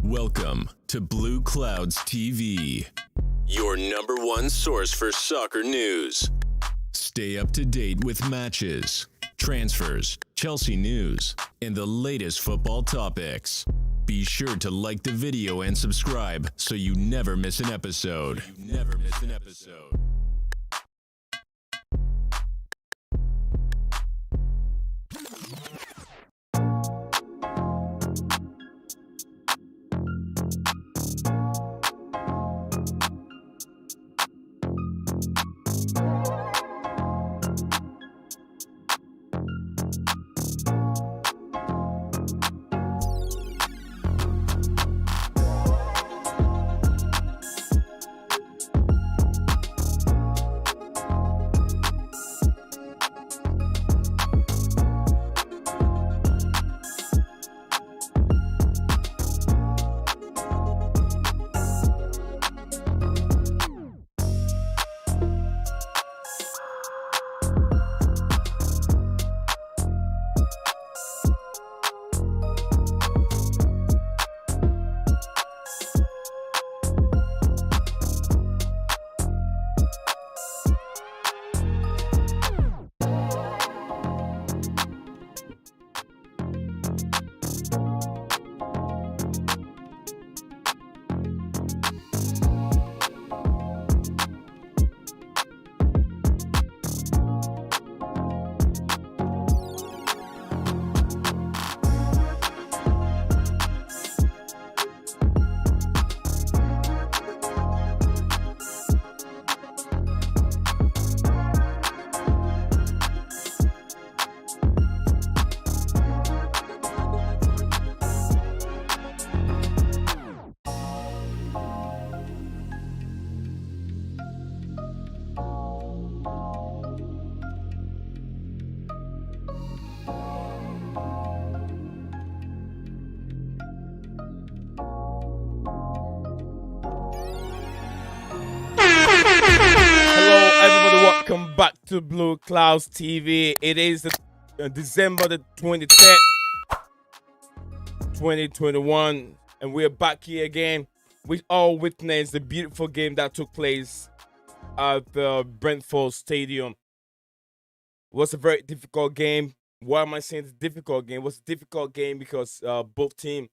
Welcome to Blue Clouds TV, your number one source for soccer news. Stay up to date with matches, transfers, Chelsea news, and the latest football topics. Be sure to like the video and subscribe so you never miss an episode. Welcome back to Blue Clouds TV. It is December the 23rd, 2021, and we're back here again. We all witnessed the beautiful game that took place at the Brentford Stadium. It was a very difficult game. Why am I saying it's a difficult game? It was a difficult game because both teams,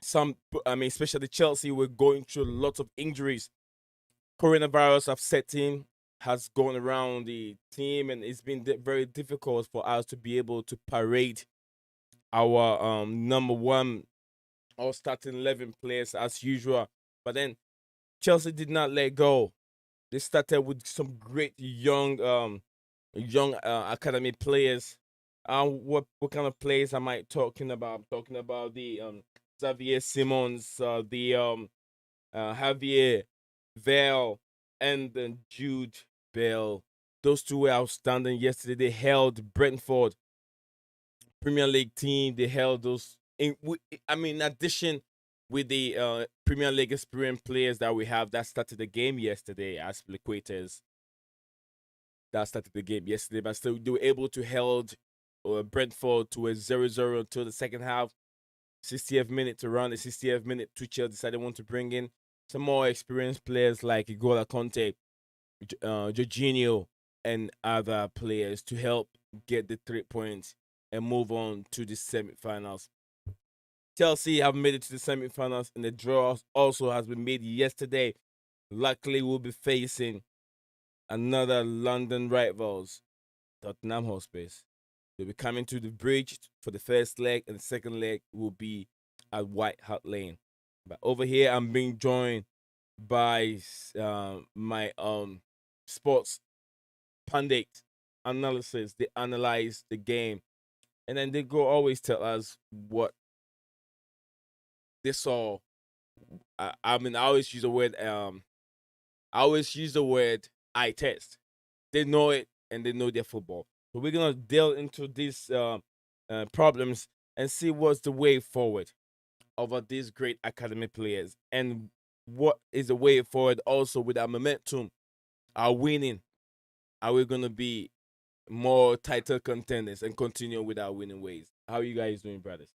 especially Chelsea, were going through lots of injuries. Coronavirus have set in, has gone around the team, and it's been very difficult for us to be able to parade our number one or starting 11 players as usual. But then Chelsea did not let go. They started with some great young academy players. What kind of players am I talking about? I'm talking about the Xavier Simons, the Javier Vale, and then Jude Bell. Those two were outstanding yesterday. They held Brentford Premier League team. They held those. In addition with the Premier League experienced players that we have that started the game yesterday as Liquators. That started the game yesterday, but still they were able to held Brentford to a 0-0 until the second half. 60th minute to run. The 60th minute, Tuchel decided they want to bring in some more experienced players like Igola Conte, Jorginho, and other players to help get the 3 points and move on to the semifinals. Chelsea have made it to the semifinals, and the draw also has been made yesterday. Luckily, we'll be facing another London rivals, Tottenham Hotspur. They'll be coming to the bridge for the first leg, and the second leg will be at White Hart Lane. But over here, I'm being joined by my sports pundit analysis. They analyze the game, and then they always tell us what they saw. I always use the word. I test. They know it, and they know their football. So we're gonna delve into these problems and see what's the way forward over these great academy players, and what is the way forward also with our momentum, our winning. Are we gonna be more title contenders and continue with our winning ways? How are you guys doing, brothers?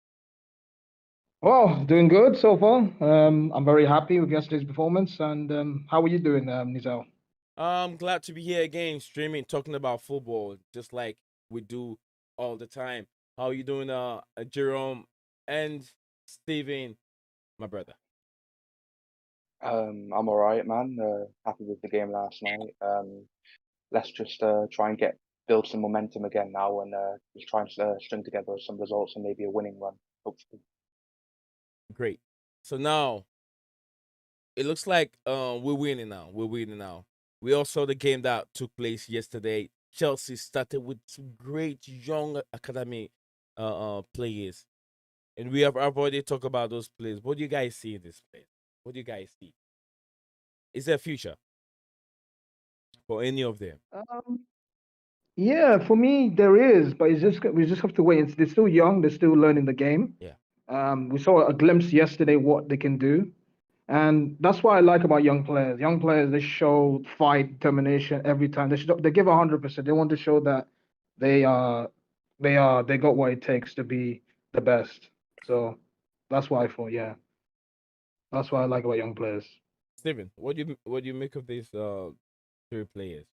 Well, doing good so far. I'm very happy with yesterday's performance. And how are you doing, Nizel? I'm glad to be here again, streaming, talking about football, just like we do all the time. How you doing, Jerome and Steven, my brother? I'm all right, man. Happy with the game last night. Let's just try and build some momentum again now, and just try and string together some results and maybe a winning run, hopefully. Great. So now it looks like we're winning now. We're winning now. We all saw the game that took place yesterday. Chelsea started with some great young academy players, and I've already talked about those players. What do you guys see in this place? What do you guys see? Is there a future for any of them? Um, yeah, for me there is, but we just have to wait. They're still young. They're still learning the game. Yeah. We saw a glimpse yesterday what they can do, and that's what I like about young players. Young players, they show fight, determination every time. They give 100%. They want to show that they are they got what it takes to be the best. So that's why I thought, yeah, that's what I like about young players. Steven, what do you make of these three players?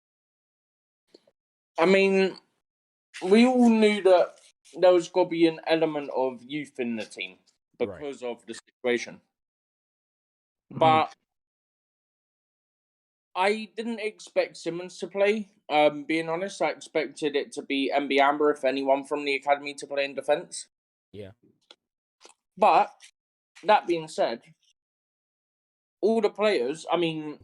I mean, we all knew that there was got to be an element of youth in the team Right. because of the situation. Mhm. But I didn't expect Simmons to play. Being honest, I expected it to be MB Amber, if anyone from the academy, to play in defence. Yeah. But that being said, all the players, I mean,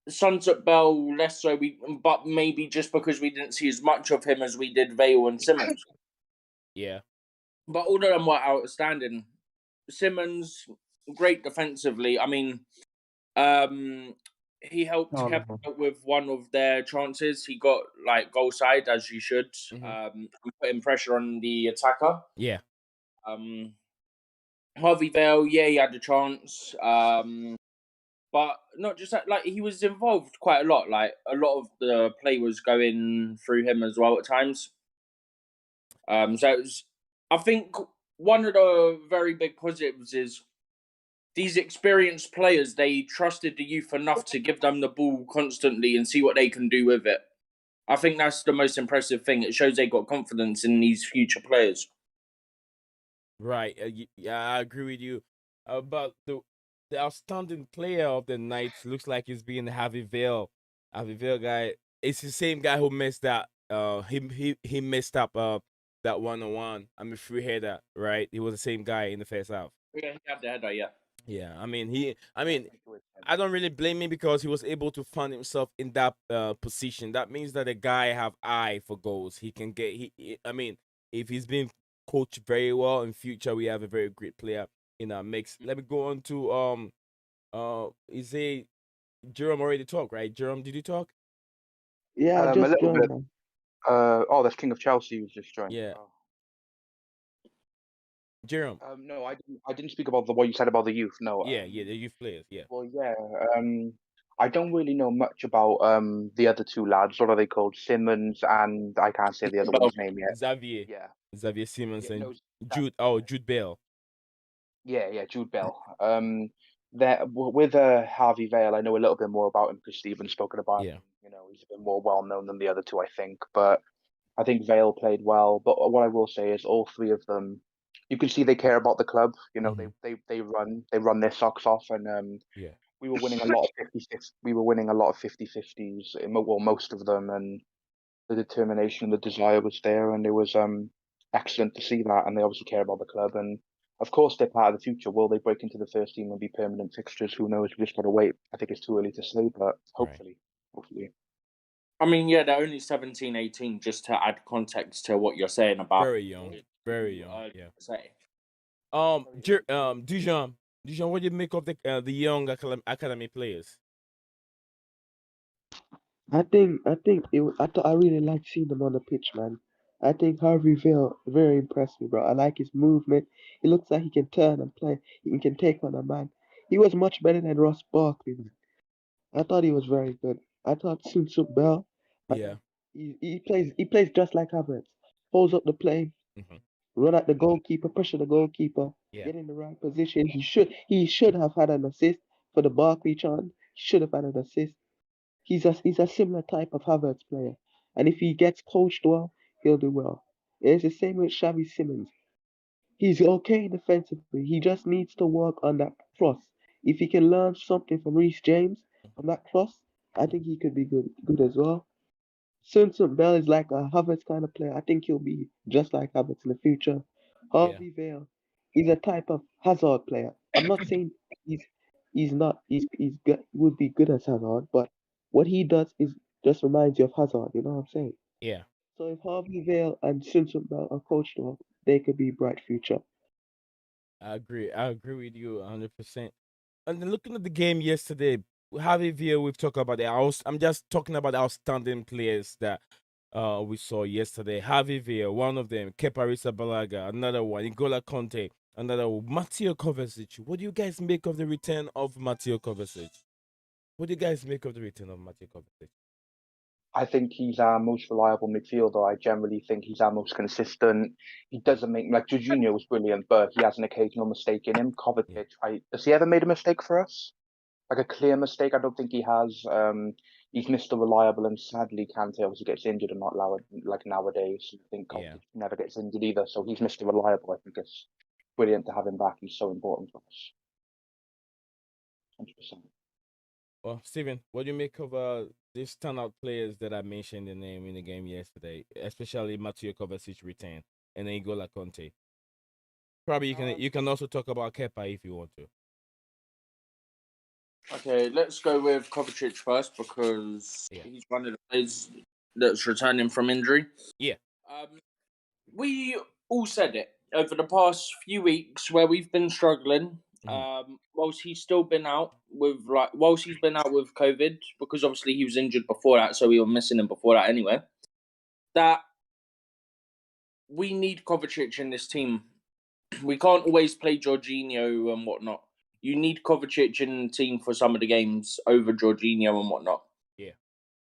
Sunset Bell less so, but maybe just because we didn't see as much of him as we did Vale and Simmons. Yeah. But all of them were outstanding. Simmons, great defensively. I mean, he helped Oh, kept no. out with one of their chances. He got like goal side as you should, putting pressure on the attacker. Yeah. Harvey Vale, yeah, he had a chance. But not just that, like he was involved quite a lot. Like a lot of the play was going through him as well at times. So it was, I think one of the very big positives is these experienced players, they trusted the youth enough to give them the ball constantly and see what they can do with it. I think that's the most impressive thing. It shows they got confidence in these future players. Right. Yeah, I agree with you. But the outstanding player of the night looks like he's being Harvey Vale. Harvey Vale guy. It's the same guy who messed that. He messed up that 1-on-1. I'm a free header, right? He was the same guy in the first half. Yeah, he had the header, yeah. Yeah, I don't really blame him because he was able to find himself in that position. That means that the guy have eye for goals. He can get if he's been coached very well in future, we have a very great player in our mix. Let me go on to is a Jerome already talk, right? Jerome, did you talk? Yeah, I A just little joined, bit. man. That's King of Chelsea who's just joined. Yeah. Oh. Jerome. No, I didn't speak about what you said about the youth. No. Yeah, the youth players, yeah. Well, yeah. I don't really know much about the other two lads. What are they called? Simmons and I can't say the other one's name yet. Xavier. Yeah. Xavier Simmons Yeah, and no, Jude Bell. Yeah, Jude Bell. With Harvey Vale, I know a little bit more about him because Stephen's spoken about Yeah. him. You know, he's a bit more well known than the other two, I think. But I think Vale played well. But what I will say is, all three of them, you can see they care about the club. You know, they run their socks off, and Yeah. we were winning a lot of 50-50. We were winning a lot of 50-50s. Well, most of them, and the determination and the desire was there, and it was excellent to see that. And they obviously care about the club, and of course they're part of the future. Will they break into the first team and be permanent fixtures? Who knows? We just got to wait. I think it's too early to say, but hopefully. I mean, yeah, they're only 17, 18, just to add context to what you're saying about Very young. Very young. Yeah. Say. Dijon, what do you make of the young academy players? I really like seeing him on the pitch, man. I think Harvey Vale very impressed me, bro. I like his movement. He looks like he can turn and play. He can take on a man. He was much better than Ross Barkley, man. I thought he was very good. I thought Sunsup Bell, Yeah. he plays just like Havertz. Holds up the play, Mhm. run at the goalkeeper, pressure the goalkeeper. get in the right position. He should have had an assist for the Barkley chance. He should have had an assist. He's a similar type of Havertz player, and if he gets coached well, he'll do well. It's the same with Xavi Simons. He's okay defensively. He just needs to work on that cross. If he can learn something from Reece James from that cross, I think he could be good as well. Sunsun Bell is like a Havertz kind of player. I think he'll be just like Havertz in the future. Yeah. Harvey Vale is a type of Hazard player. I'm not saying he's not he's good, would be good as Hazard, but what he does is just reminds you of Hazard. You know what I'm saying? Yeah. So if Harvey Vale and Sunsun Bell are coached well, they could be bright future. I agree. I agree with you 100%. And then looking at the game yesterday, Javi Villa, we've talked about it. I'm just talking about the outstanding players that we saw yesterday. Javi Villa, one of them. Kepa Arrizabalaga, another one. N'Golo Conte, another one. Mateo Kovacic. What do you guys make of the return of Mateo Kovacic? What do you guys make of the return of Mateo Kovacic? I think he's our most reliable midfielder. I generally think he's our most consistent. He doesn't make, like, Jorginho was brilliant, but he has an occasional mistake in him. Kovacic, has he ever made a mistake for us? Like a clear mistake? I don't think he has. He's Mr. Reliable, and sadly, Kante obviously gets injured and not allowed, like nowadays. I think Kovacic Yeah. never gets injured either, so he's Mr. Reliable. I think it's brilliant to have him back. He's so important for us. 100%. Well, Steven, what do you make of these standout players that I mentioned the name in the game yesterday, especially Mateo Kovacic return and then N'Golo Conte? Probably you can also talk about Kepa if you want to. Okay, let's go with Kovacic first because he's one of the players that's returning from injury. Yeah. We all said it over the past few weeks where we've been struggling. Whilst he's been out with COVID, because obviously he was injured before that, so we were missing him before that anyway. That we need Kovacic in this team. We can't always play Jorginho and whatnot. You need Kovacic in the team for some of the games over Jorginho and whatnot. Yeah.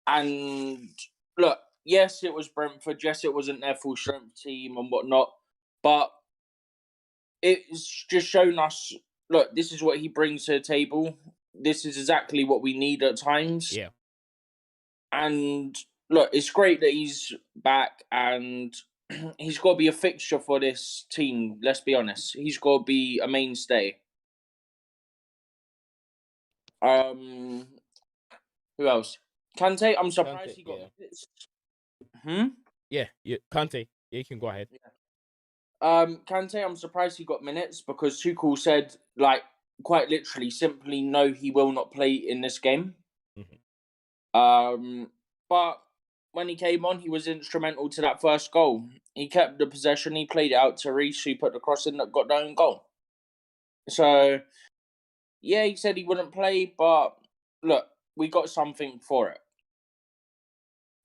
And look, yes, it was Brentford. Yes, it wasn't their full strength team and whatnot. But it's just shown us, look, this is what he brings to the table. This is exactly what we need at times. Yeah. And look, it's great that he's back and he's got to be a fixture for this team. Let's be honest. He's got to be a mainstay. Who else? Kante. I'm surprised he got minutes. Yeah, Kante. Yeah, you can go ahead. Kante, I'm surprised he got minutes because Tuchel said, like, quite literally, simply, no, he will not play in this game. But when he came on, he was instrumental to that first goal. He kept the possession. He played it out to Reece, who put the cross in that got their own goal. So, yeah, he said he wouldn't play, but look, we got something for it.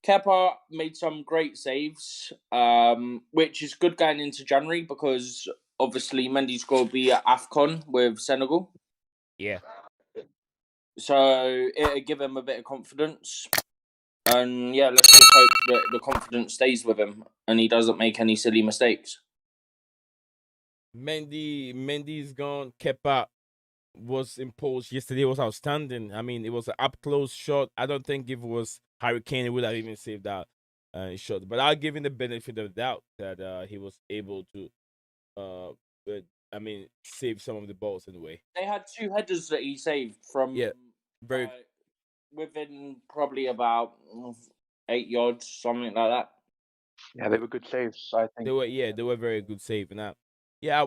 Kepa made some great saves, which is good going into January because obviously Mendy's got to be at AFCON with Senegal. Yeah. So it'll give him a bit of confidence. And yeah, let's just hope that the confidence stays with him and he doesn't make any silly mistakes. Mendy's gone. Kepa was imposed yesterday. It was outstanding. I mean, it was an up close shot. I don't think if it was Harry Kane, he would have even saved that shot. But I'll give him the benefit of the doubt that he was able to, save some of the balls in a way. They had 2 headers that he saved from within probably about 8 yards, something like that. Yeah, they were good saves. I think they were very good save. And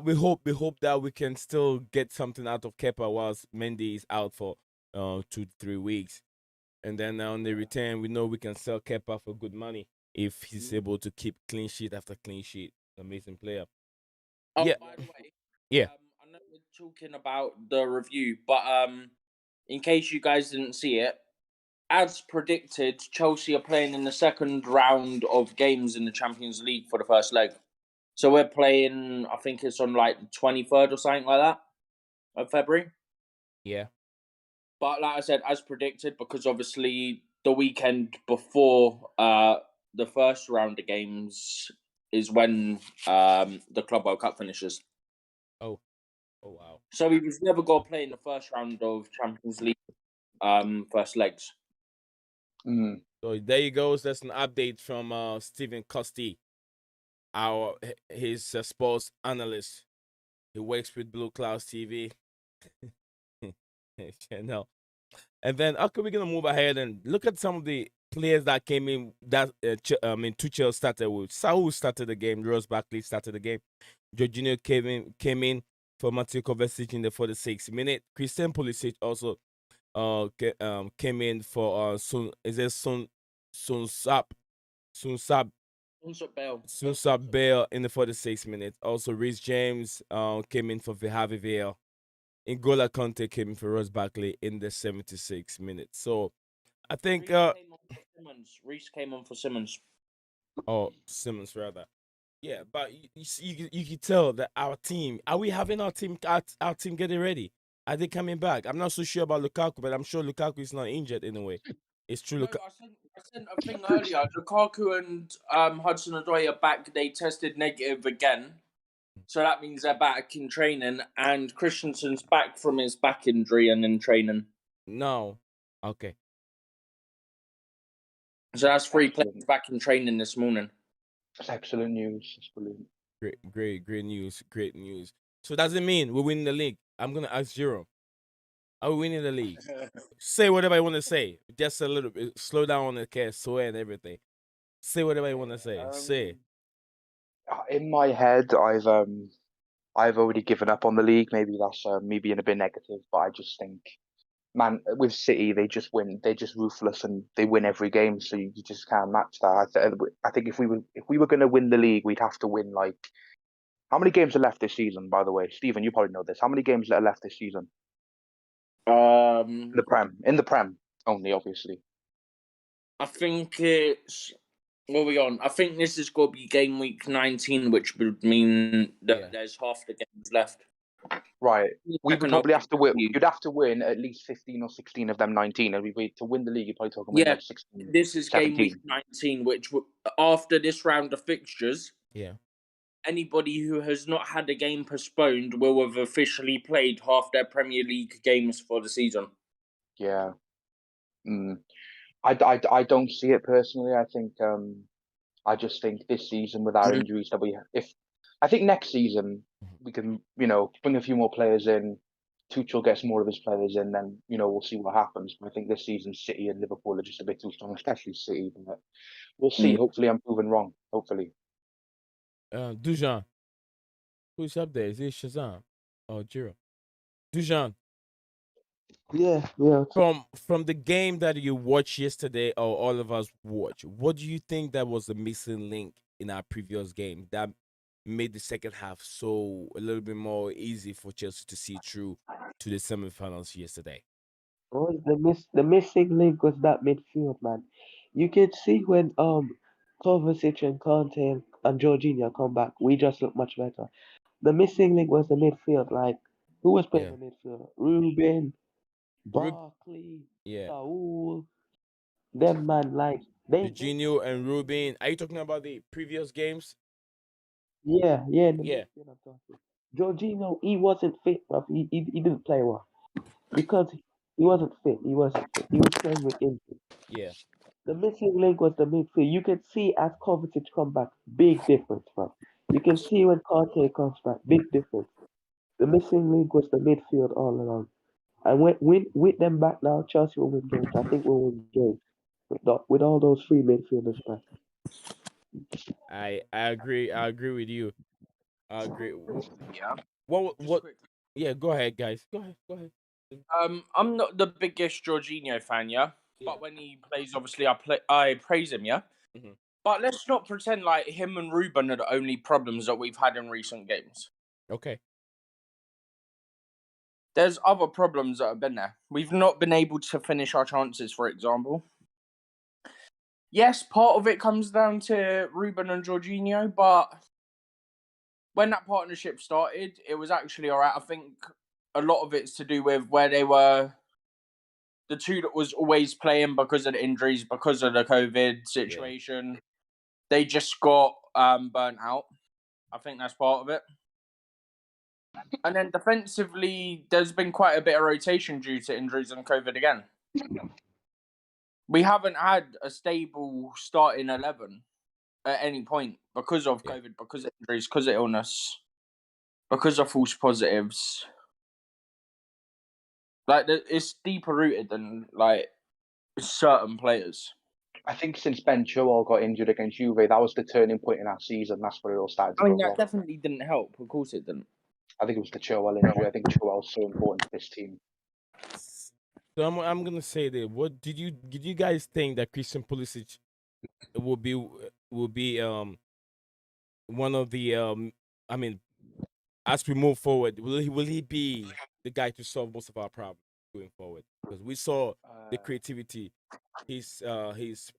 we hope that we can still get something out of Kepa whilst Mendy is out for 2 to 3 weeks. And then on the return, we know we can sell Kepa for good money if he's able to keep clean sheet after clean sheet. Amazing player. Oh, by the way, I know we're talking about the review, but in case you guys didn't see it, as predicted, Chelsea are playing in the second round of games in the Champions League for the first leg. So we're playing, I think it's on like the 23rd or something like that of February. Yeah. But like I said, as predicted, because obviously the weekend before the first round of games is when the Club World Cup finishes. Oh, Oh wow. So he was never going to play in the first round of Champions League first legs. Mm. So there you go. That's an update from Stephen Costi, his sports analyst. He works with Blue Clouds TV. Channel. And then, okay, we're gonna move ahead and look at some of the players that came in. That Tuchel started with. Saul started the game. Ross Barkley started the game. Jorginho came in for Mateo Kovacic in the 46th minute. Christian Pulisic also came in for Sun Sap Bale in the 46th minute. Also, Reece James came in for Javi Vale. N'Golo Kante came in for Ross Barkley in the 76th minute. So I think Reece came on for Simmons. Oh, Simmons rather. Yeah, but you can tell that our team. Are we having our team getting ready? Are they coming back? I'm not so sure about Lukaku, but I'm sure Lukaku is not injured in a way. It's true. No, I sent a thing earlier. Lukaku and Hudson-Odoi are back. They tested negative again. So that means they're back in training. And Christensen's back from his back injury and in training. No. Okay. So that's 3 Excellent. players back in training this morning. That's excellent news. That's brilliant. Great news. Great news. So does it mean we win the league? I'm gonna ask Jiro. Are we winning the league? Say whatever you want to say. Just a little bit. Slow down on the cast, swear and everything. Say whatever you want to say. Say. In my head, I've already given up on the league. Maybe that's me being a bit negative, but I just think, man, with City, they just win. They're just ruthless and they win every game. So you just can't match that. I think if we were going to win the league, we'd have to win like. How many games are left this season? By the way, Stephen, you probably know this. How many games are left this season? In the Prem only, obviously. I think it's. What are we on? I think this is going to be game week 19, which would mean that there's half the games left. Right. We would probably have to win. You'd have to win at least 15 or 16 of them 19. And to win the league, you're probably talking about like 16. This is 17. game week 19, which after this round of fixtures, anybody who has not had a game postponed will have officially played half their Premier League games for the season. Yeah. I don't see it personally. I think I just think this season with our injuries that I think next season we can bring a few more players in. Tuchel gets more of his players in, then we'll see what happens. But I think this season City and Liverpool are just a bit too strong, especially City. But we'll see. Hopefully, I'm proven wrong. Hopefully. Dujan, who's up there? Is it Shazam or Jiro? Dujan. Yeah. From the game that you watched yesterday, or all of us watched, what do you think that was the missing link in our previous game that made the second half so a little bit more easy for Chelsea to see through to the semifinals yesterday? Oh, the missing link was that midfield, man. You can see when Kovacic and Kante and Jorginho come back, we just look much better. The missing link was the midfield. Like, who was playing the midfield? Ruben, Barkley, Saul, them man. Like Jorginho and Ruben. Are you talking about the previous games? Yeah, in the midfield I'm talking. Jorginho, he wasn't fit, bruv. He didn't play well because he wasn't fit. He was playing with injury. Yeah. The missing link was the midfield. You can see as Kovacic come back, big difference, bro. You can see when Kante comes back, big difference. The missing link was the midfield all along. And with them back now, Chelsea will win games. I think we'll win games with all those three midfielders back. I agree. I agree with you. I agree. Yeah. What? Yeah, go ahead, guys. Go ahead. I'm not the biggest Jorginho fan, but when he plays, obviously I praise him, Mm-hmm. But let's not pretend like him and Ruben are the only problems that we've had in recent games. Okay. There's other problems that have been there. We've not been able to finish our chances, for example. Yes, part of it comes down to Ruben and Jorginho, but when that partnership started, it was actually all right. I think a lot of it's to do with where they were, the two that was always playing because of the injuries, because of the COVID situation. Yeah. They just got burnt out. I think that's part of it. And then defensively, there's been quite a bit of rotation due to injuries and COVID again. We haven't had a stable starting 11 at any point because of COVID, because of injuries, because of illness, because of false positives. Like, it's deeper rooted than like certain players. I think since Ben Chilwell got injured against Juve, that was the turning point in our season. That's where it all started to I mean, go that wrong. definitely didn't help. Of course, it didn't. I think it was the Chilwell injury. I think Chilwell's so important to this team. So I'm gonna say that. What did you guys think that Christian Pulisic will be one of the I mean, as we move forward, will he be the guy to solve most of our problems going forward? Because we saw the creativity, his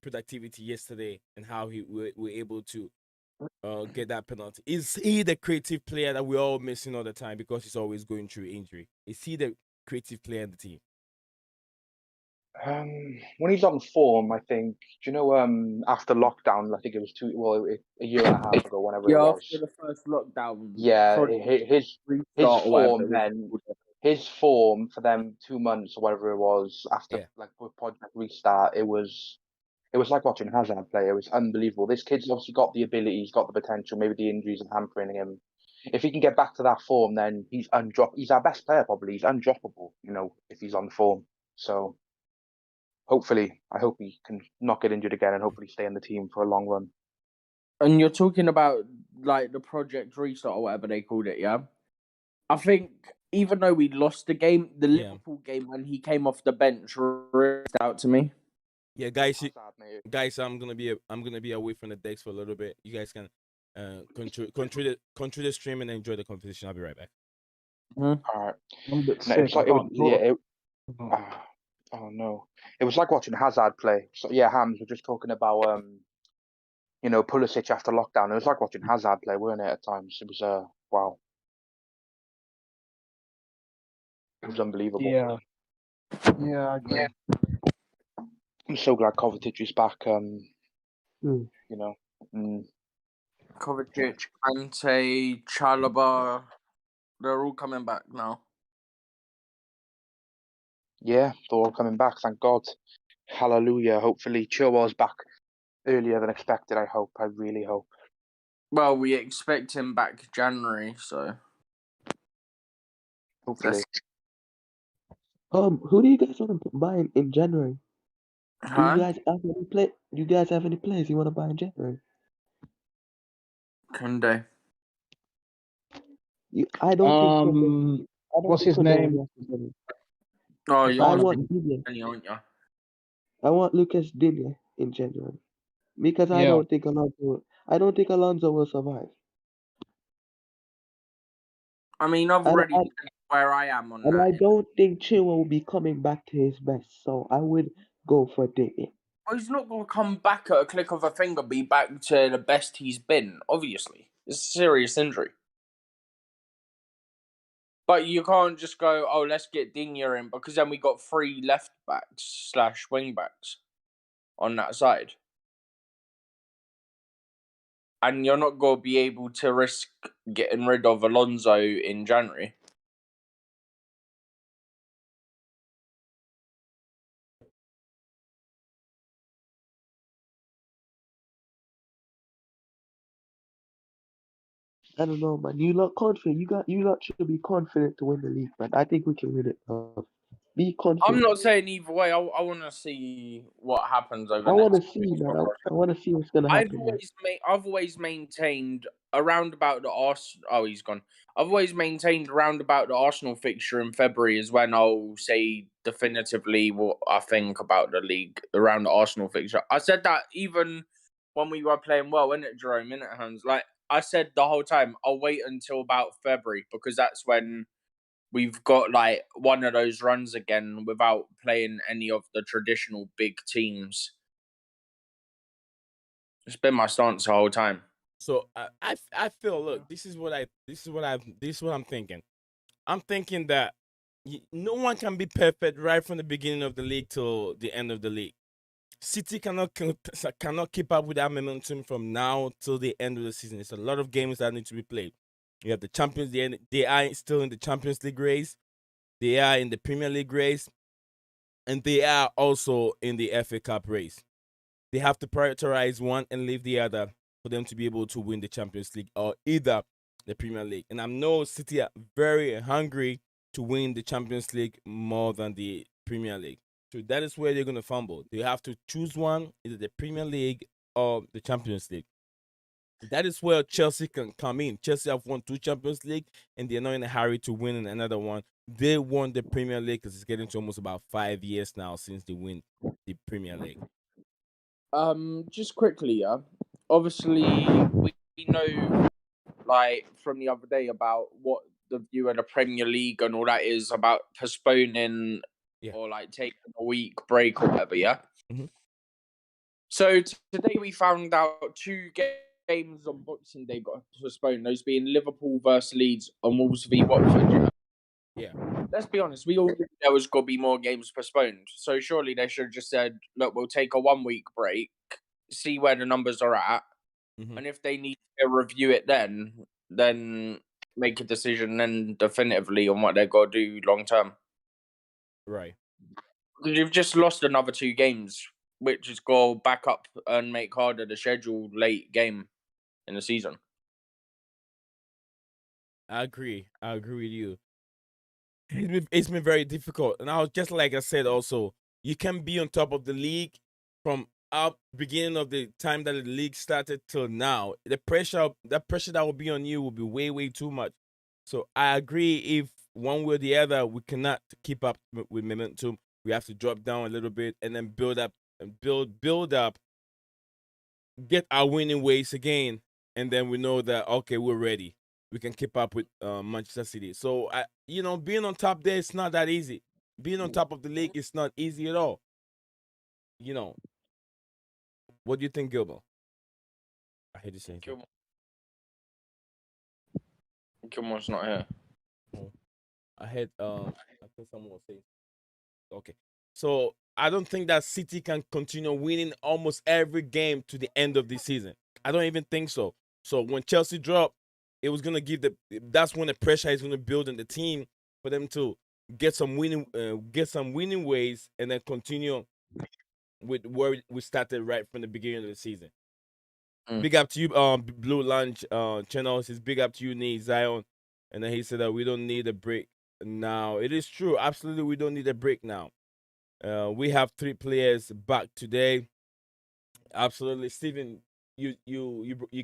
productivity yesterday, and how he were able to get that penalty. Is he the creative player that we're all missing all the time because he's always going through injury? Is he the creative player in the team? When he's on form, I think. Do you know? After lockdown, I think it was a year and a half ago, whenever it Yeah, was. after the first lockdown, Yeah, his restart or whatever form it was then. called. His form for them 2 months or whatever it was after Yeah. like with Project Restart, it was like watching Hazard play. It was unbelievable. This kid's obviously got the ability, he's got the potential. Maybe the injuries are hampering him. If he can get back to that form, then he's He's our best player probably. He's undroppable, if he's on form. So hopefully, I hope he can not get injured again and hopefully stay in the team for a long run. And you're talking about like the Project Restart or whatever they called it, yeah? I think even though we lost the game, the Liverpool game when he came off the bench really stood out to me. Yeah, guys, Hazard, mate. guys, I'm gonna be away from the decks for a little bit. You guys can control the stream and enjoy the competition. I'll be right back. All right. I'm a bit No, it was sick. like I can't talk. oh no, it was like watching Hazard play. So yeah, Hams, we're just talking about Pulisic after lockdown. It was like watching Hazard play, weren't it? At times, it was wow, it was unbelievable. Yeah, I agree. I'm so glad Kovacic is back. Mm. Kovacic, Ante, Chalobah, they're all coming back now. Yeah, they're all coming back. Thank God. Hallelujah. Hopefully, Chilwell's back earlier than expected. I hope. I really hope. Well, we expect him back January, so Hopefully. Who do you guys want to buy in January? Do you Huh? guys have any play? Do you guys have any players you want to buy in January? Kunde. I don't think. Kunde, I don't What's think his Kunde will name? be off the January. Oh, I you I found want want Digne. Kenny, aren't you? I want Lucas Digne in January because I Yeah. don't think Alonso will survive. I mean, I've And already I, said where I am on and I that. don't think Chilwell will be coming back to his best. So I would go for Digne. Well, he's not going to come back at a click of a finger, be back to the best he's been, obviously. It's a serious injury. But you can't just go, oh, let's get Digne in, because then we got 3 left backs / wing backs on that side. And you're not going to be able to risk getting rid of Alonso in January. I don't know, man. You lot confident? You lot should be confident to win the league, man. I think we can win it. Be confident. I'm not saying either way. I want to see what happens over I the want to next see, weeks. man. I want to see what's gonna happen. I've always maintained around about the Arsenal. Oh, he's gone. I've always maintained around about the Arsenal fixture in February is when I'll say definitively what I think about the league around the Arsenal fixture. I said that even when we were playing well, innit, Jerome, innit, Hans? Like I said the whole time, I'll wait until about February because that's when we've got like one of those runs again without playing any of the traditional big teams. It's been my stance the whole time. So I feel, look, this is what I'm thinking. I'm thinking that no one can be perfect right from the beginning of the league till the end of the league. City cannot keep up with that momentum from now till the end of the season. It's a lot of games that need to be played. You have the Champions. They are still in the Champions League race. They are in the Premier League race, and they are also in the FA Cup race. They have to prioritize one and leave the other for them to be able to win the Champions League or either the Premier League. And I know City are very hungry to win the Champions League more than the Premier League. So that is where they're going to fumble. They have to choose one, either the Premier League or the Champions League. That is where Chelsea can come in. Chelsea have won 2 Champions League, and they're not in a hurry to win another one. They won the Premier League because it's getting to almost about 5 years now since they win the Premier League. Just quickly, yeah. Obviously, we know, like, from the other day about what the view of the Premier League and all that is about postponing or like taking a week break or whatever, yeah. Mhm. So today we found out 2 games on Boxing Day got postponed. Those being Liverpool versus Leeds and Wolves v Watford. You know? Yeah. Let's be honest, we all knew there was going to be more games postponed. So surely they should have just said, look, we'll take a 1-week break, see where the numbers are at, and if they need to review it then make a decision then definitively on what they're going to do long term. Right. Because you've just lost another 2 games, which is go back up and make harder the scheduled late game in the season. I agree with you. It's been very difficult. And I was just like I said also, you can be on top of the league from up beginning of the time that the league started till now. The pressure that will be on you will be way too much. So I agree, if one way or the other we cannot keep up with momentum, we have to drop down a little bit and then build up and build up, get our winning ways again, and then we know that okay, we're ready. We can keep up with Manchester City. So being on top there, it's not that easy. Being on top of the league is not easy at all. What do you think, Gilbert? I hate to say it. Gilmore's not here. I think someone was saying. Okay. So I don't think that City can continue winning almost every game to the end of the season. I don't even think so. So when Chelsea drop, it was gonna that's when the pressure is gonna build in the team for them to get some winning ways and then continue with where we started right from the beginning of the season. Big up to you, Blue Lunch channel says big up to you, Nate Zion, and then he said that we don't need a break now. It is true, absolutely, we don't need a break now. We have 3 players back today. Absolutely, Steven, you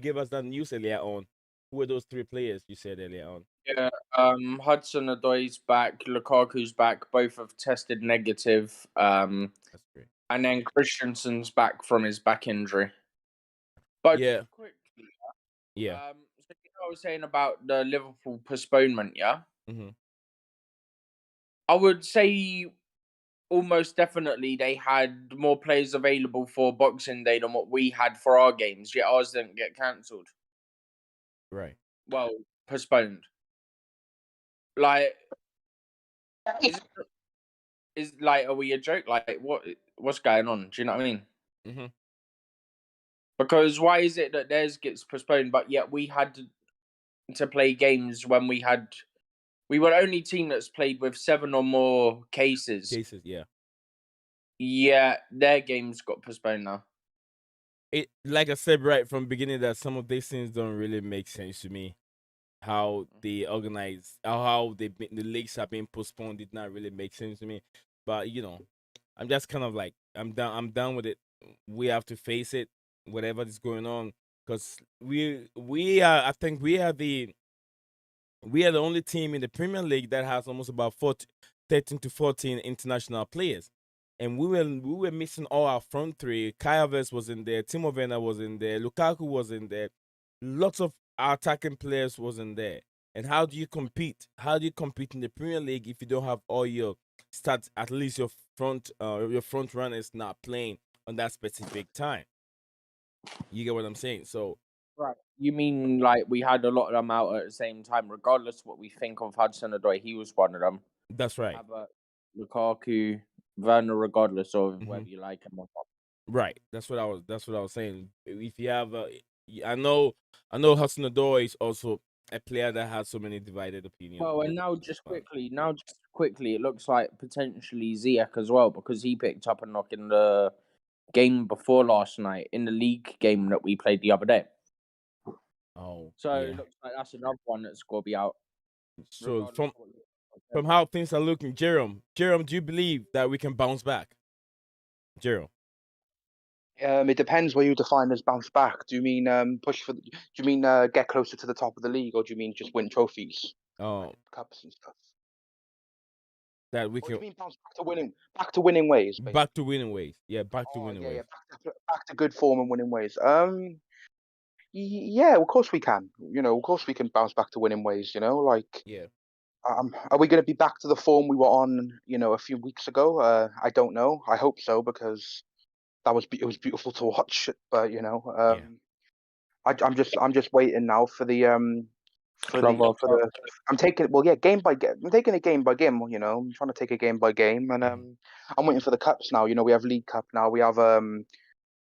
gave us that news earlier on. Who are those 3 players you said earlier on? Yeah, Hudson-Odoi's back, Lukaku's back. Both have tested negative. That's great. And then Christensen's back from his back injury. But just quickly, so I was saying about the Liverpool postponement, yeah. I would say almost definitely they had more players available for Boxing Day than what we had for our games. Yet ours didn't get cancelled. Right. Well, postponed. Like, is like, are we a joke? Like, what's going on? Do you know what I mean? Because why is it that theirs gets postponed, but yet we had to play games when we were the only team that's played with 7 or more cases. Yeah. Yeah, their games got postponed now. Like I said right from the beginning, that some of these things don't really make sense to me. How they organize, how the leagues have been postponed did not really make sense to me. But I'm just kind of like I'm done with it. We have to face it, whatever is going on, because I think we are the only team in the Premier League that has almost about 13 to 14 international players. And we were missing all our front 3. Kai Havertz was in there, Timo Werner was in there, Lukaku was in there. Lots of our attacking players was in there. And how do you compete? How do you compete in the Premier League if you don't have all your stats, at least your front runners not playing on that specific time? You get what I'm saying? So right. You mean like we had a lot of them out at the same time, regardless of what we think of Hudson-Odoi, he was one of them. That's right. Lukaku, Werner, regardless of whether you like him or not. Right. That's what I was saying. If you have I know Hudson-Odoi is also a player that has so many divided opinions. Well, and now just quickly, it looks like potentially Ziyech as well, because he picked up a knock in the game before last night, in the league game that we played the other day. Oh, So yeah. it looks like that's another one that's going to be out. So regardless from of what it looks like. from how things are looking, Jerome, do you believe that we can bounce back? Jerome. It depends what you define as bounce back. Do you mean push for? Do you mean get closer to the top of the league, or do you mean just win trophies, Oh, cups and stuff? that we Or do you can mean bounce back to winning ways, basically? back to winning ways. Yeah, back to Oh winning yeah, ways. back to good form and winning ways. Yeah, of course we can. Of course we can bounce back to winning ways. Like, Yeah. are we going to be back to the form we were on, a few weeks ago? I don't know. I hope so, because it was beautiful to watch. But Yeah. I'm just waiting now for the Club World Cup. I'm taking game by game. I'm taking it game by game. I'm trying to take it game by game, and I'm waiting for the cups now. We have League Cup now. We have Club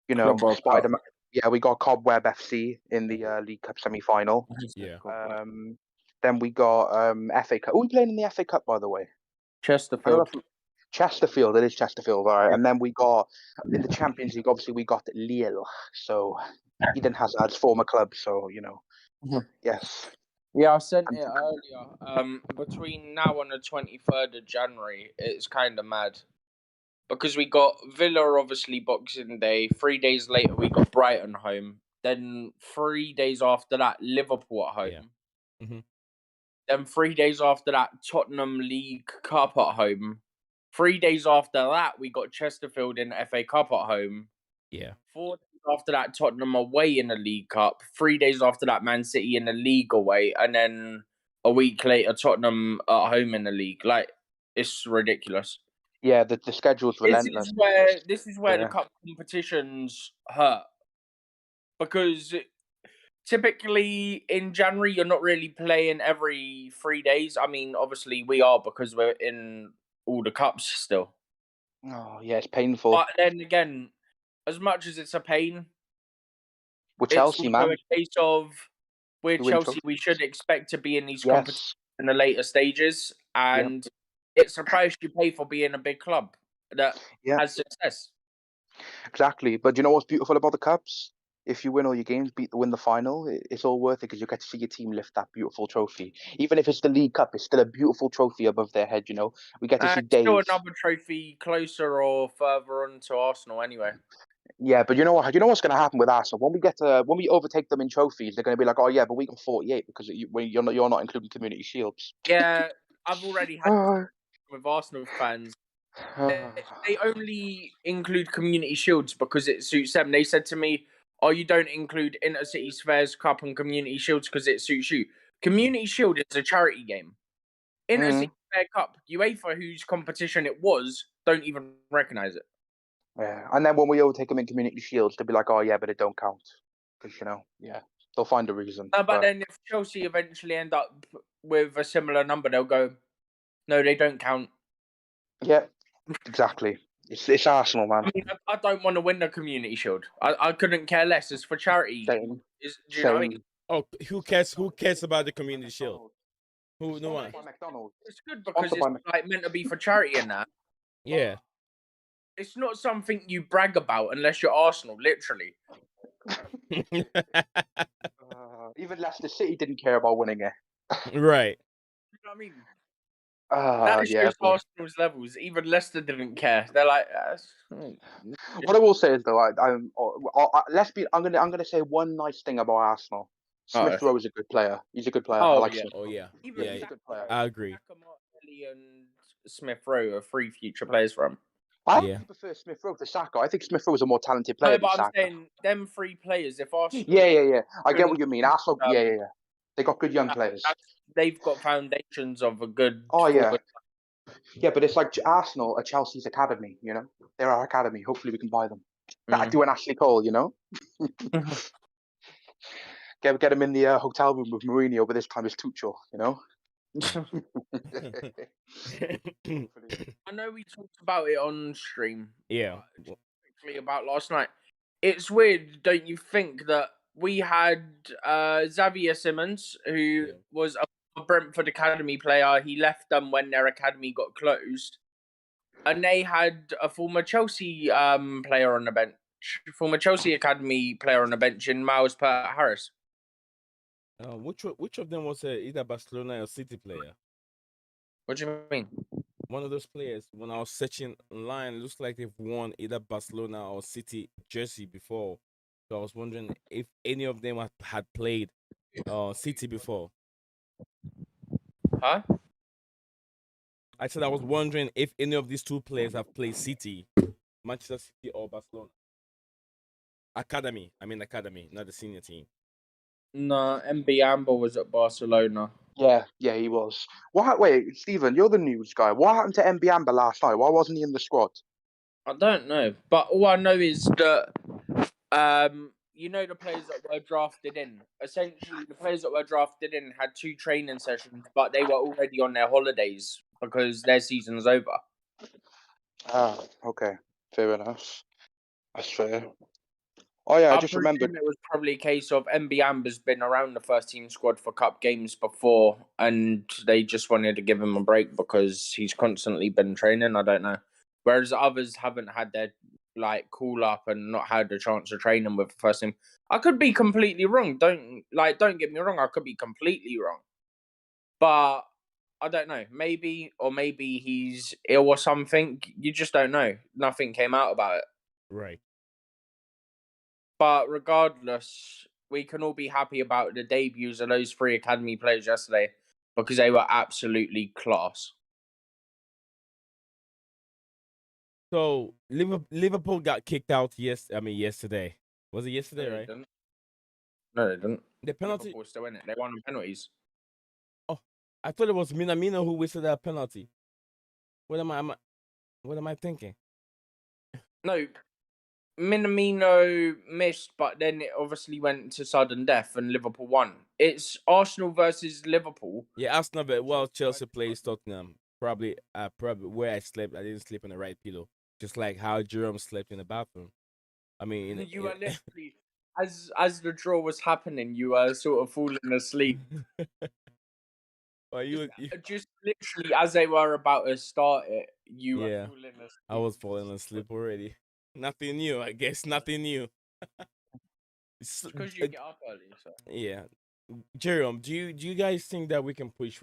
World Cup. Spider. Yeah, we got Cobweb FC in the League Cup semi-final. Yeah. Then we got FA Cup. Who are we playing in the FA Cup, by the way? I don't Chesterfield. know Chesterfield. It is Chesterfield, all right. And then we got in the Champions League. Obviously, we got Lille. So Eden Hazard's former club. So yes. Yeah, I sent it earlier. Between now and the 23rd of January, it's kind of mad. Because we got Villa, obviously, Boxing Day. 3 days later, we got Brighton home. Then 3 days after that, Liverpool at home. Yeah. Mhm. Then 3 days after that, Tottenham League Cup at home. 3 days after that, we got Chesterfield in FA Cup at home. Yeah. 4 days after that, Tottenham away in the League Cup. 3 days after that, Man City in the league away. And then a week later, Tottenham at home in the league. Like, it's ridiculous. Yeah, the schedule's relentless. This is where the cup competitions hurt. Because typically in January, you're not really playing every 3 days. I mean, obviously we are, because we're in all the cups still. Oh yeah, it's painful. But then again, as much as it's a pain, With it's Chelsea, also man. a case of we're You win Chelsea. We should expect to be in these Yes, competitions in the later stages, and it's a price you pay for being a big club that yeah, has success. exactly. But you know what's beautiful about the cups? If you win all your games, win the final, it's all worth it, because you get to see your team lift that beautiful trophy. Even if it's the League Cup, it's still a beautiful trophy above their head. We get to see Still Dave. another trophy closer or further on to Arsenal, anyway. Yeah, but you know what? You know what's going to happen with Arsenal when we overtake them in trophies? They're going to be like, oh yeah, but we got 48 because you're not including Community Shields. Yeah, I've already had with Arsenal fans. They only include Community Shields because it suits them. They said to me, "Oh, you don't include Intercity Spheres Cup and Community Shields because it suits you." Community Shield is a charity game. Intercity Sphere Cup, UEFA, whose competition it was, don't even recognise it. Yeah, and then when we overtake them in Community Shields, they'll be like, oh yeah, but it don't count, because they'll find a reason. But then if Chelsea eventually end up with a similar number, they'll go, "No, they don't count." Yeah, exactly. It's Arsenal, man. I mean, I don't want to win the Community Shield. I couldn't care less. It's for charity. Same. Do you know what I mean? Oh, who cares about the Community Shield? Who no one? By McDonald's. It's good because it's like meant to be for charity and that. Yeah. It's not something you brag about unless you're Arsenal, literally. Even Leicester City didn't care about winning it. Right. You know what I mean? That Yeah. shows Arsenal's levels. Even Leicester didn't care. They're like, What I will say is though, I'm gonna say one nice thing about Arsenal. Smith Rowe is a good player. He's a good player. I like Smith Rowe. Oh yeah. Even Yeah. He's a good player. I agree. Martinelli and Smith Rowe are 3 future players for him. I actually prefer Smith Rowe to Saka. I think Smith Rowe is a more talented player than Saka. I'm saying them 3 players. If Arsenal, Yeah. I get what you mean. Arsenal, yeah. They got good young players. They've got foundations of a good. Oh yeah. Yeah, but it's like Arsenal are Chelsea's academy. They're our academy. Hopefully, we can buy them. Do an Ashley Cole. Get him in the hotel room with Mourinho, but this time it's Tuchel. I know we talked about it on stream. Yeah. Quickly about last night. It's weird, don't you think, that we had Xavier Simmons, who was a Brentford academy player. He left them when their academy got closed, and they had a former Chelsea player on the bench, former Chelsea academy player on the bench in Miles Harris. Which of them was either Barcelona or City player? What do you mean? One of those players. When I was searching online, it looks like they've worn either Barcelona or City jersey before. So I was wondering if any of them had played City before. Huh? I said I was wondering if any of these two players have played City, Manchester City or Barcelona. Academy, not the senior team. No, MB Amber was at Barcelona. Yeah, he was. Wait, Stephen, you're the news guy. What happened to MB Amber last night? Why wasn't he in the squad? I don't know, but all I know is that you know the players that were drafted in. Essentially, the players that were drafted in had 2 training sessions, but they were already on their holidays because their season's over. Ah, okay, fair enough. That's fair. Oh yeah, I just remembered. It was probably a case of MB Amber's been around the first team squad for cup games before, and they just wanted to give him a break because he's constantly been training. I don't know. Whereas others haven't had their call up and not had the chance to train him with the first team. I could be completely wrong. Don't get me wrong. I could be completely wrong, but I don't know. Maybe he's ill or something. You just don't know. Nothing came out about it. Right. But regardless, we can all be happy about the debuts of those 3 academy players yesterday because they were absolutely class. So Liverpool got kicked out yesterday. Was it yesterday, right? No, they didn't. The penalty. Liverpool still in it. They won on penalties. Oh, I thought it was Minamino who whistled that penalty. What am I thinking? No, Minamino missed, but then it obviously went to sudden death and Liverpool won. It's Arsenal versus Liverpool. Yeah, Arsenal, but well, Chelsea plays Tottenham. Probably where I slept, I didn't sleep on the right pillow. Just like how Jerome slept in the bathroom. I mean, You were literally, as the draw was happening, you were sort of falling asleep. Well, Just literally as they were about to start it, you were falling asleep. I was falling asleep already. Nothing new, I guess. Nothing new. It's because you get up early. So. Yeah, Jerome, do you guys think that we can push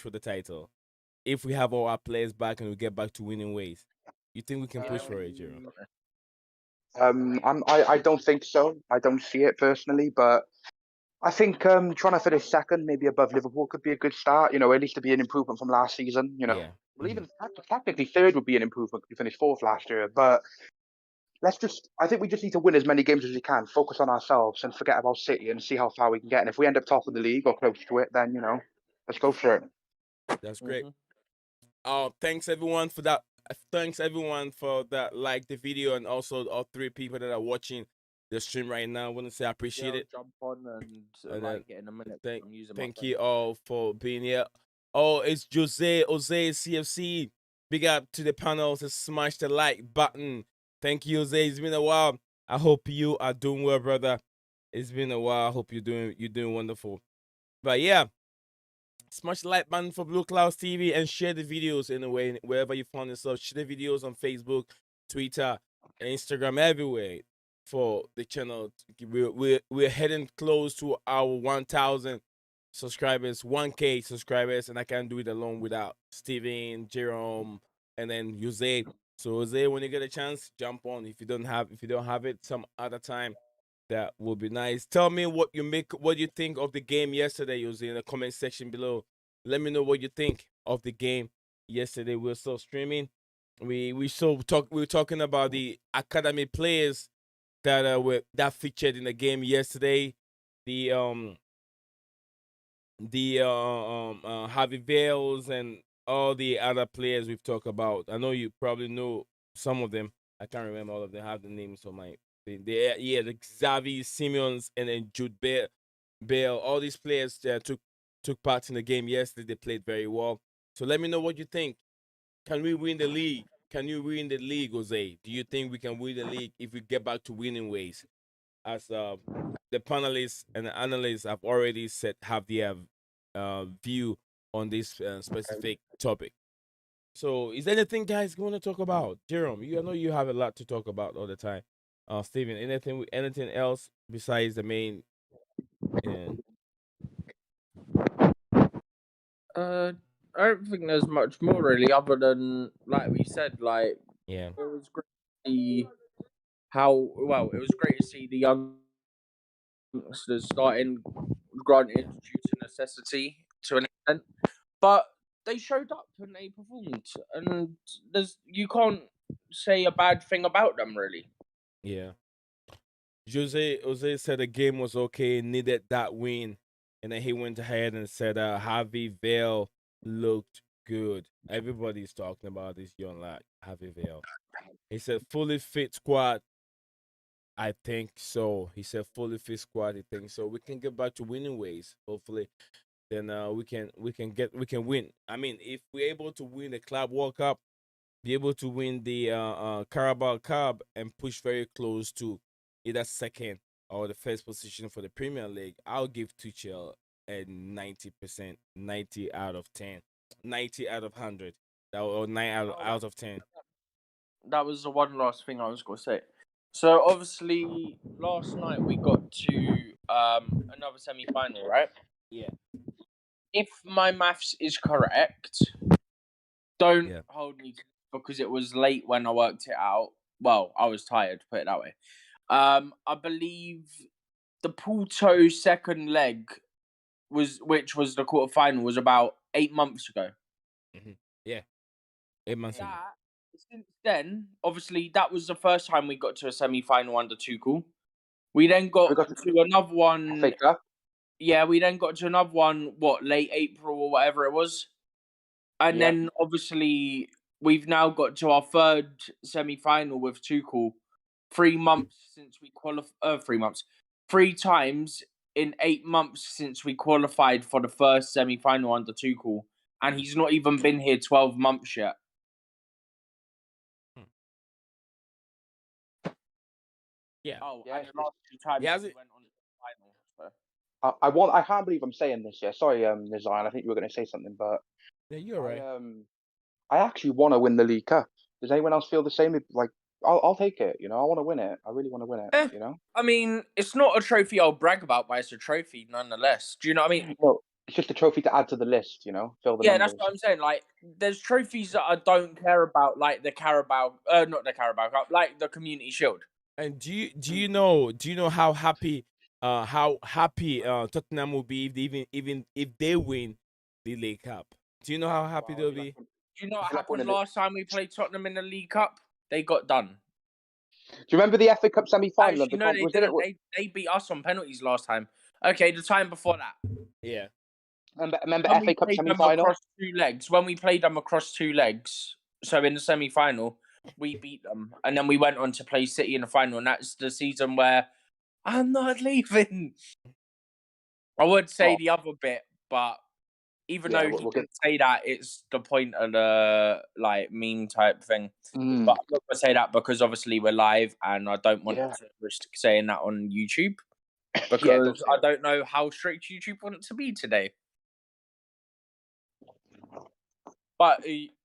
for the title if we have all our players back and we get back to winning ways? You think we can push for it, Jerome? I don't think so. I don't see it personally, but I think trying to finish second, maybe above Liverpool, could be a good start. You know, at least to be an improvement from last season. You know, Yeah. well, even technically third would be an improvement. We finished 4th last year, but I think we just need to win as many games as we can, focus on ourselves, and forget about City and see how far we can get. And if we end up top of the league or close to it, then let's go for it. That's great. Thanks everyone for that. Thanks everyone for that. Like the video, and also all 3 people that are watching the stream right now. I want to say I appreciate it. Jump on and get in a minute. Thank you all for being here. Oh, it's Jose CFC. Big up to the panels and smash the like button. Thank you, Jose. It's been a while. I hope you are doing well, brother. It's been a while. I hope you're doing wonderful. But yeah, smash the like button for Blue Clouds TV and share the videos anyway, wherever you find yourself. Share the videos on Facebook, Twitter, Instagram, everywhere for the channel. We're heading close to our 1,000 subscribers, 1K subscribers, and I can't do it alone without Steven, Jerome, and then Jose. So Jose, when you get a chance, jump on. If you don't have it some other time, that would be nice. Tell me what you think of the game yesterday, Jose, in the comment section below. Let me know what you think of the game yesterday. We're still streaming. We were talking about the academy players that featured in the game yesterday. The Javi Vales and all the other players we've talked about. I know you probably know some of them. I can't remember all of them. I have the names on my the Xavi, Simmons, and then Jude Bale. All these players took part in the game yesterday. They played very well. So let me know what you think. Can we win the league? Can you win the league, Jose? Do you think we can win the league if we get back to winning ways? as the panelists and the analysts have already have their view on this specific topic. So, is there anything, guys, you want to talk about? Jerome, I know you have a lot to talk about all the time. Steven, anything else besides the main? Yeah, I don't think there's much more really, other than like we said, like yeah, it was great to see it was great to see the youngsters starting. Granted, due to necessity to an extent, but they showed up and they performed, and you can't say a bad thing about them really. yeah. Jose said the game was okay, needed that win, and then he went ahead and said Javi Vale looked good. Everybody's talking about this young lad, Javi Vale. He said fully fit squad. I think so. He said fully fit squad. He thinks so. We can get back to winning ways. Hopefully, then we can win. I mean, if we're able to win the Club World Cup, be able to win the Carabao Cup and push very close to either second or the first position for the Premier League, I'll give Tuchel a 90%, 90 out of 10, 90 out of 100, or 9 out of 10. That was the one last thing I was going to say. So obviously, last night we got to another semi-final, right? Yeah. If my maths is correct, don't Yeah. hold me to it because it was late when I worked it out. Well, I was tired, put it that way. I believe the Porto second leg which was the quarterfinal, was about 8 months ago. Yeah. 8 months ago. Since then, obviously, that was the first time we got to a semi-final under Tuchel. We then got to another one. FA Cup. Yeah, we then got to another one. Late April or whatever it was, and Yeah. then obviously we've now got to our third semi-final with Tuchel. 3 months since we qualified. 3 months. 3 times in 8 months since we qualified for the first semi-final under Tuchel, and he's not even been here 12 months yet. Yeah. Oh, Yeah, and the last 2 times He has we it. went on to the final. So. I can't believe I'm saying this. Yeah, sorry, Nizan. I think you were going to say something, but Yeah, you're right. I actually want to win the League Cup. Does anyone else feel the same? Like, I'll take it. You know, I want to win it. I really want to win it. You know. I mean, it's not a trophy I'll brag about, but it's a trophy nonetheless. Do you know what I mean? No, it's just a trophy to add to the list. You know, fill the Yeah, numbers. that's what I'm saying. Like, there's trophies that I don't care about, like the Carabao, not the Carabao Cup, like the Community Shield. And do you know how happy Tottenham will be even if they win the League Cup? Do you know how happy they'll be? Do you know what It's like happened winning it. last time we played Tottenham in the League Cup? They got done. Do you remember the FA Cup semi-final? Actually, no, they didn't. They beat us on penalties last time. Okay, the time before that. Yeah. Remember When FA we Cup played them semi-final? across 2 legs. When we played them across 2 legs, so in the semi-final, we beat them, and then we went on to play City in the final, and that's the season where I'm not leaving. I would say the other bit, but even though he didn't say that, it's the point of the meme type thing. But I'm not gonna say that because obviously we're live, and I don't want to risk saying that on YouTube because I don't know how strict YouTube want it to be today. But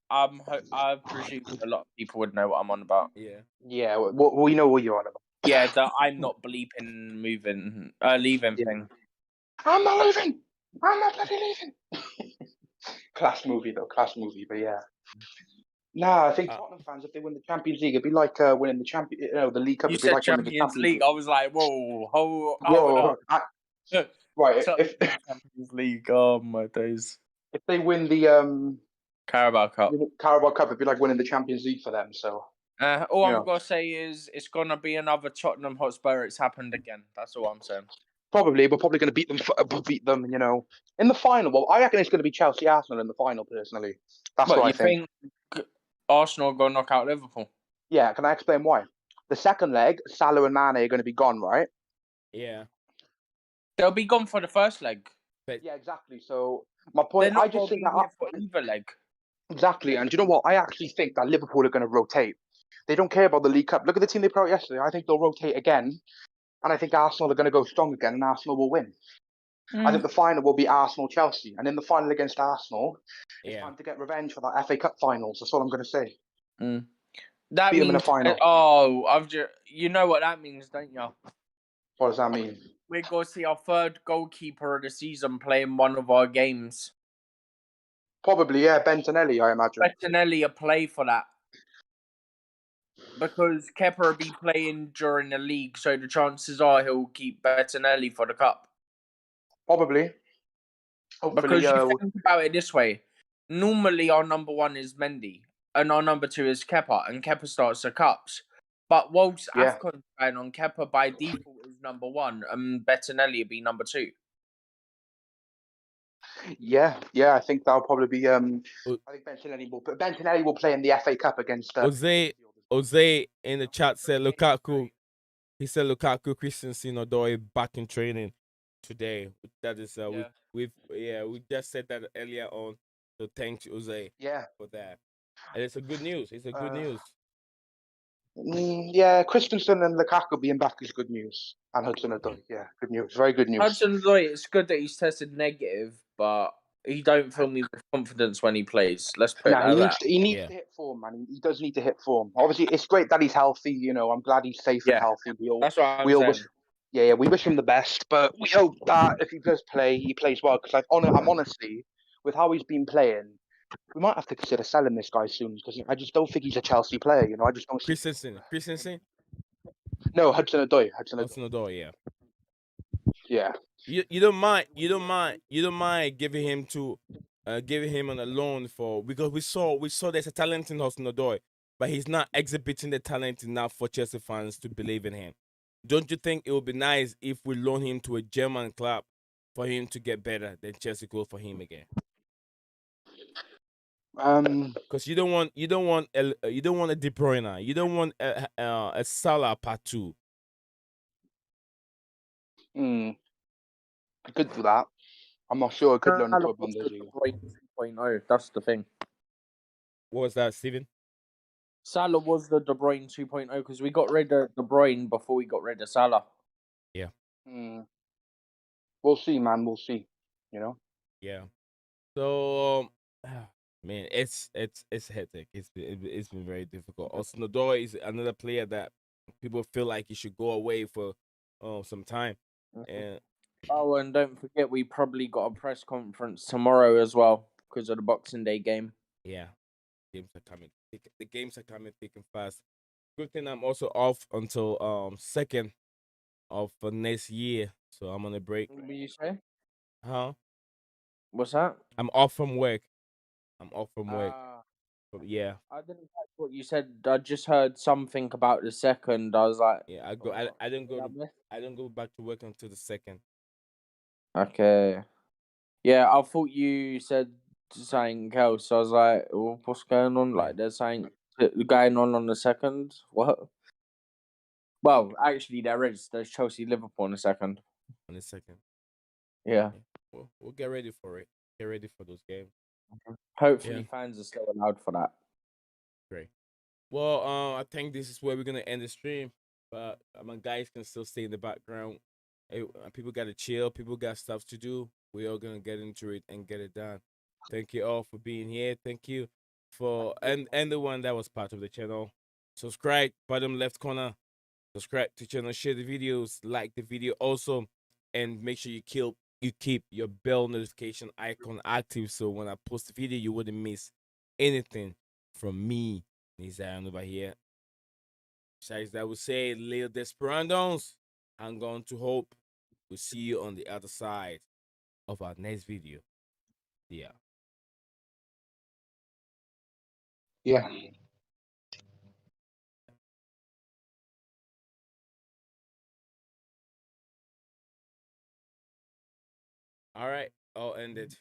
I presume a lot of people would know what I'm on about. Yeah. Yeah, we know what you're on about. Yeah, the I'm not bleeping leaving thing. I'm not leaving. I'm not bloody leaving. Class movie though, but yeah. Nah, I think Tottenham fans, if they win the Champions League, it'd be like winning the the League Cup. You It'd be said like winning the Champions Champions League. League. I was like, whoa, hold up. Right, Champions League. Oh my days. if they win the Carabao Cup. Carabao Cup, it'd be like winning the Champions League for them. So All I'm gonna say is it's gonna be another Tottenham Hotspur. It's happened again. That's all I'm saying. we're probably going to beat them. You know, in the final. Well, I reckon it's going to be Chelsea Arsenal in the final. Personally, that's what I think. Arsenal are gonna knock out Liverpool? Yeah, can I explain why? The second leg, Salah and Mane are going to be gone, right? Yeah. They'll be gone for the first leg. Yeah, exactly. So my point, They're not I just think that for either leg. Exactly, and do you know what? I actually think that Liverpool are going to rotate. They don't care about the League Cup. Look at the team they put out yesterday. I think they'll rotate again. And I think Arsenal are going to go strong again, and Arsenal will win. I think Mm. the final will be Arsenal-Chelsea, and in the final against Arsenal, it's Yeah. time to get revenge for that FA Cup finals. That's all I'm going to say. That Beat them in a means final. I've just you know what that means, don't you? What does that mean? We're going to see our third goalkeeper of the season playing one of our games. Probably, yeah, Bentonelli, I imagine. Bettinelli a play for that. Because Kepa will be playing during the league, so the chances are he'll keep Bettinelli for the cup. Probably. Hopefully, Because you think about it this way. Normally our number one is Mendy, and our number two is Kepa, and Kepa starts the cups. But whilst yeah. AFCON's going on, Kepa by default is number one, and Bettinelli will be number two. Yeah, I think that'll probably be. I O- think Bentonelli will play in the FA Cup against. Jose in the chat said Lukaku. He said Lukaku, Christensen, Odoi back in training today. That is we just said that earlier on. So thanks Jose for that. And it's a good news. It's a good news. Yeah, Christensen and Lukaku being back is good news. And Hudson-Odoi, yeah, good news. Very good news. Hudson-Odoi, it's good that he's tested negative, but he don't fill me with confidence when he plays. Let's put it like that. He needs to hit form, man. He does need to hit form. Obviously, it's great that he's healthy. You know, I'm glad he's safe and healthy. That's what I'm saying. We wish him the best, but we hope that if he does play, he plays well. Because I'm honestly, with how he's been playing, we might have to consider selling this guy soon. Because I just don't think he's a Chelsea player. You know, I just don't. Christensen. No, Hudson-Odoi. Hudson-Odoi, yeah. Yeah. You don't mind giving him on a loan because we saw there's a talent in Hudson-Odoi, but he's not exhibiting the talent enough for Chelsea fans to believe in him. Don't you think it would be nice if we loan him to a German club for him to get better, then Chelsea go for him again? Because you don't want a De Bruyne, you don't want a Salah part 2. I could do that. I'm not sure I could loan him to a Bundesliga. 2.0, that's the thing. What was that, Steven? Salah was the De Bruyne 2.0 because we got rid of De Bruyne before we got rid of Salah. Yeah. We'll see, man. We'll see. You know. Yeah. So, man, it's hectic. It's been very difficult. Also, Nador is another player that people feel like he should go away for some time. And and don't forget we probably got a press conference tomorrow as well because of the Boxing Day game. Yeah, games are coming. The games are coming thick and fast. Good thing I'm also off until 2nd of next year, so I'm on a break. What did you say? Huh? What's that? I'm off from work. Yeah. I didn't catch what you said. I just heard something about the 2nd. I was like, yeah. I don't go back to work until the 2nd. Okay. Yeah, I thought you said something else. I was like, well, what's going on? Like, there's something going on the 2nd. What? Well, actually, there is. There's Chelsea Liverpool on the 2nd. On the 2nd. Yeah. We'll get ready for it. Get ready for those games. Hopefully, fans are still allowed for that. Great. Well, I think this is where we're gonna end the stream. But my guys can still stay in the background. Hey, people gotta chill. People got stuff to do. We all gonna get into it and get it done. Thank you all for being here. Thank you for and the one that was part of the channel. Subscribe, bottom left corner. Subscribe to the channel. Share the videos. Like the video also, and make sure you keep your bell notification icon active so when I post a video you wouldn't miss anything from me. These are over here. Besides that, would say, Leo Desperandos, hang on to hope. We'll see you on the other side of our next video. Yeah. Yeah. All right. All ended.